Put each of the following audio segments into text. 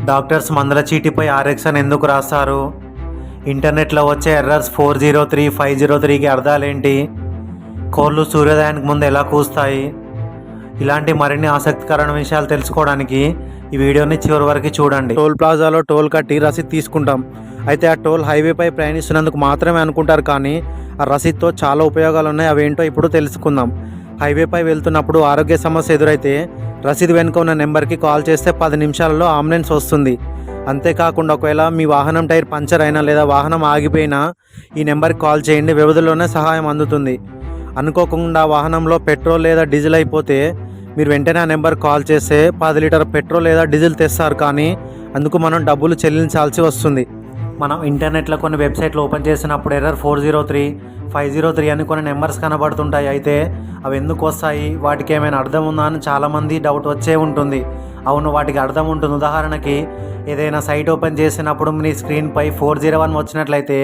Doctors మందుల చీటిపై RX అని ఎందుకు రాస్తారు? ఇంటర్నెట్లో వచ్చే ఎర్రర్స్ 403, 503కి అర్థాలేంటి? కోళ్ళు సూర్యోదయానికి ముందు ఎలా కూస్తాయి? ఇలాంటి మరిన్ని ఆసక్తికరమైన విషయాలు తెలుసుకోవడానికి ఈ వీడియోని చివరి వరకు చూడండి. టోల్ ప్లాజాలో టోల్ కట్టి రసీదు తీసుకుంటాం. అయితే ఆ టోల్ హైవేపై ప్రయాణిస్తున్నందుకు మాత్రమే అనుకుంటారు, కానీ ఆ రసీదుతో చాలా ఉపయోగాలు ఉన్నాయి. అవేంటో ఇప్పుడు తెలుసుకుందాం. హైవేపై వెళ్తున్నప్పుడు ఆరోగ్య సమస్య ఎదురైతే రసీదు వెనుక ఉన్న నెంబర్కి కాల్ చేస్తే 10 నిమిషాలలో అంబులెన్స్ వస్తుంది. అంతేకాకుండా ఒకవేళ మీ వాహనం టైర్ పంచర్ అయినా లేదా వాహనం ఆగిపోయినా ఈ నెంబర్కి కాల్ చేయండి, వ్యవధిలోనే సహాయం అందుతుంది. అనుకోకుండా వాహనంలో పెట్రోల్ లేదా డీజిల్ అయిపోతే మీరు వెంటనే ఆ నెంబర్కి కాల్ చేస్తే 10 లీటర్ పెట్రోల్ లేదా డీజిల్ తెస్తారు, కానీ అందుకు మనం డబ్బులు చెల్లించాల్సి వస్తుంది. మనం ఇంటర్నెట్లో కొన్ని వెబ్సైట్లు ఓపెన్ చేసినప్పుడు ఎర్రర్ 403, 503 అని కొన్ని నెంబర్స్ కనబడుతుంటాయి. అయితే అవి ఎందుకు వస్తాయి, వాటికి ఏమైనా అర్థం ఉందా అని చాలామంది డౌట్ వచ్చే ఉంటుంది. అవును, వాటికి అర్థం ఉంటుంది. ఉదాహరణకి ఏదైనా సైట్ ఓపెన్ చేసినప్పుడు మీ స్క్రీన్పై 401 వచ్చినట్లయితే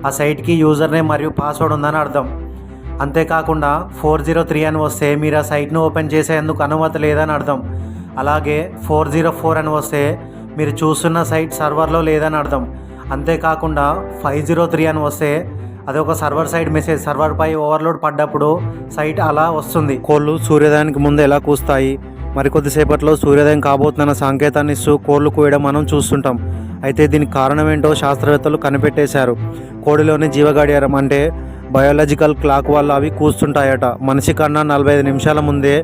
ఆ సైట్కి యూజర్ నేమ్ మరియు పాస్వర్డ్ ఉందని అర్థం. అంతేకాకుండా 403 అని వస్తే మీరు ఆ సైట్ను ఓపెన్ చేసేందుకు అనుమతి లేదని అర్థం. అలాగే 404 అని వస్తే మీరు చూస్తున్న సైట్ సర్వర్లో లేదని అర్థం. అంతేకాకుండా 503 అని వస్తే అది ఒక సర్వర్ సైడ్ మెసేజ్, సర్వర్పై ఓవర్లోడ్ పడ్డప్పుడు సైట్ అలా వస్తుంది. కోళ్ళు సూర్యోదయానికి ముందు ఎలా కూస్తాయి? మరికొద్దిసేపట్లో సూర్యోదయం కాబోతున్న సంకేతాన్ని ఇస్తూ కోళ్ళు కూయడం మనం చూస్తుంటాం. అయితే దీనికి కారణం ఏంటో శాస్త్రవేత్తలు కనిపెట్టేశారు. కోడిలోని జీవగడియారం అంటే బయోలాజికల్ క్లాక్ వల్ల అవి కూస్తుంటాయట. మనిషి కన్నా 45 నిమిషాల ముందే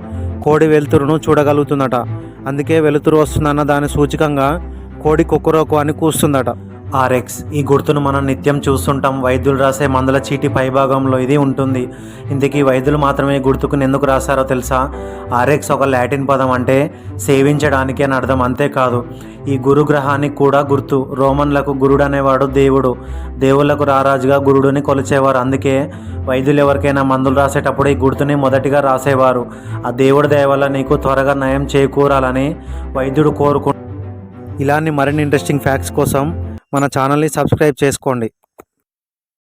కోడి వెలుతురును చూడగలుగుతుందట. అందుకే వెలుతురు వస్తుందన్న దాని సూచికంగా కోడి కుక్కరోకు అని కూస్తుందట. ఆర్ఎక్స్, ఈ గుర్తును మనం నిత్యం చూస్తుంటాం. వైద్యులు రాసే మందుల చీటి పైభాగంలో ఇది ఉంటుంది. ఇందుకీ వైద్యులు మాత్రమే ఈ గుర్తుకుని ఎందుకు రాశారో తెలుసా? ఆర్ఎక్స్ ఒక లాటిన్ పదం, అంటే సేవించడానికి అని అర్థం. అంతేకాదు, ఈ గురుగ్రహానికి కూడా గుర్తు. రోమన్లకు గురుడు అనేవాడు దేవుడు, దేవుళ్లకు రారాజుగా గురుడుని కొలిచేవారు. అందుకే వైద్యులు ఎవరికైనా మందులు రాసేటప్పుడు ఈ గుర్తుని మొదటిగా రాసేవారు. ఆ దేవుడి దయ వల్ల నీకు త్వరగా నయం చేకూరాలని వైద్యుడు కోరుకు. ఇలాంటి మరిన్ని ఇంట్రెస్టింగ్ ఫ్యాక్ట్స్ కోసం మన ఛానల్ని సబ్స్క్రైబ్ చేసుకోండి.